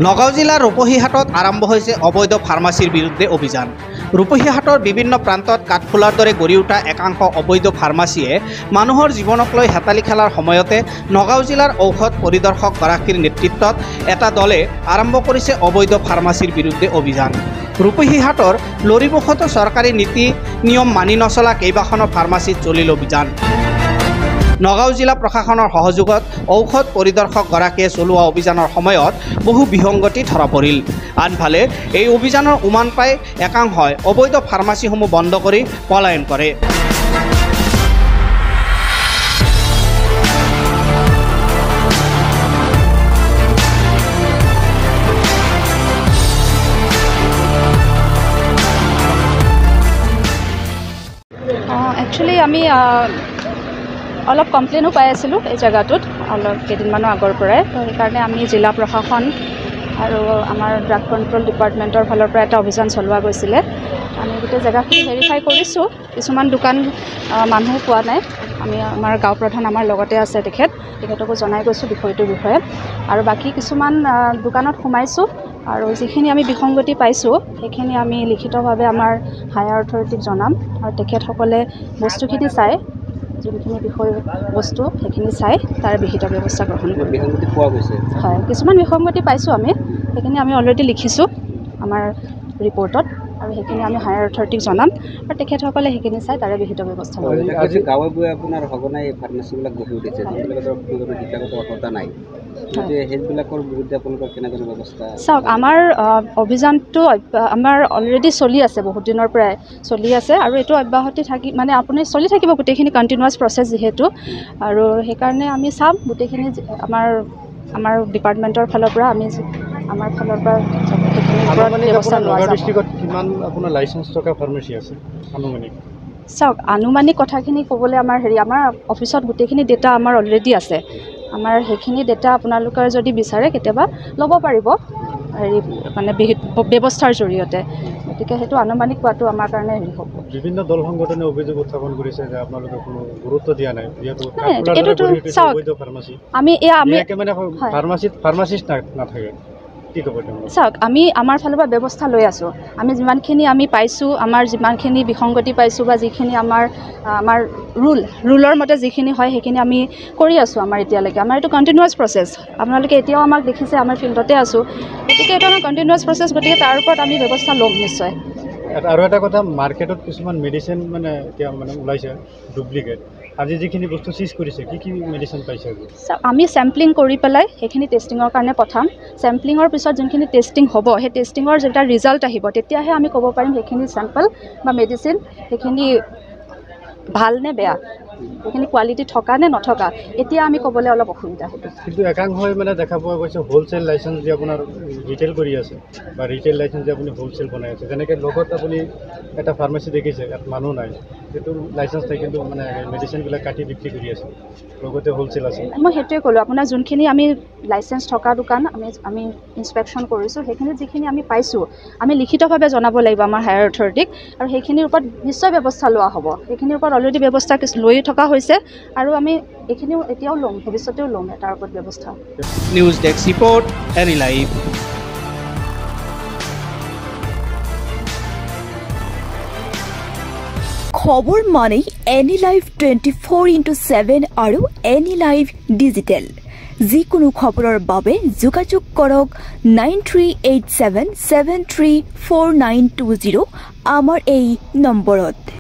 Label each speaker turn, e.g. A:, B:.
A: নগাঁও জিলাৰ ৰূপহীহাটত আৰম্ভ হৈছে অবৈধ ফাৰ্মাচীৰ বিৰুদ্ধে অভিযান। ৰূপহীহাটৰ বিভিন্ন প্ৰান্তত কাঠফুলাৰ দৰে গঢ়ি উঠা একাংশ অবৈধ ফাৰ্মাচীয়ে মানুহৰ জীৱনক লৈ হেতালি খেলাৰ সময়তে নগাঁও জিলাৰ ঔষধ পৰিদৰ্শক গৰাকীৰ নেতৃত্বত এটা দলে আৰম্ভ কৰিছে অবৈধ ফাৰ্মাচীৰ বিৰুদ্ধে অভিযান। ৰূপহীহাটৰ লৰিমুখত চৰকাৰী নীতি নিয়ম মানি নচলা কেইবাখনো ফাৰ্মাচীত চলিল অভিযান। নগাঁও জিলা প্ৰশাসনৰ সহযোগত ঔষধ পৰিদৰ্শক গৰাকীয়ে চলোৱা অভিযানৰ সময়ত বহু বিসংগতি ধৰা পৰিল। আনফালে এই অভিযানৰ উমান পাই একাংশই অবৈধ ফাৰ্মাচীসমূহ বন্ধ কৰি পলায়ন কৰে।
B: একচুৱেলি আমি অলপ কমপ্লেইনো পাই আছিলোঁ এই জেগাটোত অলপ কেইদিনমানৰ আগৰ পৰাই। তো সেইকাৰণে আমি জিলা প্ৰশাসন আৰু আমাৰ ড্ৰাগ কণ্ট্ৰল ডিপাৰ্টমেণ্টৰ ফালৰ পৰা এটা অভিযান চলোৱা গৈছিলে। আমি গোটেই জেগাখিনি ভেৰিফাই কৰিছোঁ। কিছুমান দোকান মানুহ পোৱা নাই। আমি আমাৰ গাঁও প্ৰধান আমাৰ লগতে আছে, তেখেতকো জনাই গৈছোঁ বিষয়টোৰ বিষয়ে। আৰু বাকী কিছুমান দোকানত সোমাইছোঁ আৰু যিখিনি আমি বিসংগতি পাইছোঁ সেইখিনি আমি লিখিতভাৱে আমাৰ হায়াৰ অথৰিটিক জনাম আৰু তেখেতসকলে বস্তুখিনি চাই যোনখিনি বিষয় বস্তু সেইখিনি চাই তাৰ বিহিত ব্যৱস্থা গ্ৰহণ কৰিব। হয়, কিছুমান বিসংগতি পাইছোঁ আমি, সেইখিনি আমি অলৰেডি লিখিছোঁ আমাৰ ৰিপৰ্টত আৰু সেইখিনি আমি হায়াৰ অথৰিটিক জনাম আৰু তেখেতসকলে সেইখিনি চাই তাৰে বিহিত ব্যৱস্থা ল'ব।
C: আজি গাঁৱে ভূঞে আপোনাৰ সঘনাই এই ফাৰ্মাচীবিলাক গঢ়ি উঠিছে, যিবিলাকৰ শিক্ষাগত অৰ্হতা নাই, সেইবিলাকৰ বিৰুদ্ধে আপোনালোকৰ কেনেধৰণৰ ব্যৱস্থা?
B: চাওক, আমাৰ অভিযানটো আমাৰ অলৰেডি চলি আছে, বহুত দিনৰ পৰাই চলি আছে আৰু এইটো অব্যাহতি মানে আপুনি চলি থাকিব গোটেইখিনি কণ্টিনিউৱাছ প্ৰচেছ যিহেতু। আৰু সেইকাৰণে আমি চাম গোটেইখিনি আমাৰ ডিপাৰ্টমেণ্টৰ ফালৰ পৰা আমাৰ ফালৰ পৰা
D: কিমান আপোনাৰ লাইচেঞ্চ থকা ফাৰ্মাচী আছে আনুমানিক?
B: চাওক, আনুমানিক কথাখিনি ক'বলৈ আমাৰ অফিচত গোটেইখিনি ডেটা আমাৰ অলৰেডি আছে। আমাৰ সেইখিনি ডেটা আপোনালোকে যদি বিচাৰে কেতিয়াবা ল'ব পাৰিব মানে ব্যৱস্থাৰ জৰিয়তে। গতিকে সেইটো আনুমানিক পোৱাটো আমাৰ কাৰণে হ'ব।
D: বিভিন্ন দল সংগঠনে অভিযোগ উত্থাপন কৰিছে যে আপোনালোকে কোনো গুৰুত্ব দিয়া নাই, যিহেতু ফাৰ্মাচিষ্ট নাথাকে।
B: চাওক, আমি আমাৰ ফালৰ পৰা ব্যৱস্থা লৈ আছোঁ। আমি যিমানখিনি আমি পাইছোঁ, আমাৰ যিমানখিনি বিসংগতি পাইছোঁ বা যিখিনি আমাৰ ৰুলৰ মতে যিখিনি হয় সেইখিনি আমি কৰি আছোঁ আমাৰ এতিয়ালৈকে। আমাৰ এইটো কণ্টিনিউৱাছ প্ৰচেছ। আপোনালোকে এতিয়াও আমাক দেখিছে, আমাৰ ফিল্ডতে আছোঁ। গতিকে এইটো আমাৰ কণ্টিনিউৱাছ প্ৰচেছ, গতিকে তাৰ ওপৰত আমি ব্যৱস্থা ল'ম নিশ্চয়।
D: আৰু এটা কথা, মাৰ্কেটত কিছুমান মেডিচিন এতিয়া ওলাইছে ডুপ্লিকেট। আজি যিখিনি বস্তু চিজ কৰিছে, কি মেডিচিন পাইছে?
B: আমি চেম্পলিং কৰি পেলাই সেইখিনি টেষ্টিঙৰ কাৰণে পঠাম। চেম্পলিঙৰ পিছত যোনখিনি টেষ্টিং হ'ব, সেই টেষ্টিঙৰ যেতিয়া ৰিজাল্ট আহিব তেতিয়াহে আমি ক'ব পাৰিম সেইখিনি চেম্পল বা মেডিচিন সেইখিনি ভাল নে বেয়া, সেইখিনি কোৱালিটি থকা নে নথকা, এতিয়া আমি ক'বলৈ অলপ অসুবিধা হ'ব।
D: কিন্তু একাংশই দেখা পোৱা গৈছে হ'লচেল লাইচেঞ্চ দি আপোনাৰ ৰিটেইল কৰি আছে বা ৰিটেইল লাইচেঞ্চ দি আপুনি হ'লচেল বনাই আছে। যেনেকৈ লগত আপুনি এটা ফাৰ্মাচী দেখিছে, ইয়াত মানুহ নাই, সেইটো লাইচেঞ্চ নাই, কিন্তু মেডিচিনবিলাক কাটি বিক্ৰী কৰি আছে, লগতে হ'লচেল আছে।
B: মই সেইটোৱে ক'লোঁ, আপোনাৰ যোনখিনি আমি লাইচেঞ্চ থকা দোকান আমি ইনস্পেকশ্যন কৰিছোঁ, সেইখিনিত যিখিনি আমি পাইছোঁ আমি লিখিতভাৱে জনাব লাগিব আমাৰ হায়াৰ অথৰিটিক আৰু সেইখিনিৰ ওপৰত নিশ্চয় ব্যৱস্থা লোৱা হ'ব। সেইখিনিৰ ওপৰত অলৰেডি ব্যৱস্থা লৈ থকা হৈছে আৰু আমি এইখিনিও এতিয়াও ল'ম, ভৱিষ্যতেও ল'ম তাৰ ওপৰত ব্যৱস্থা।
A: News desk report, any live.
E: খবৰ মানে এনি লাইভ 24/7 আৰু এনি লাইভ ডিজিটেল। যিকোনো খবৰৰ বাবে যোগাযোগ কৰক 9387734920 আমাৰ এই নম্বৰত।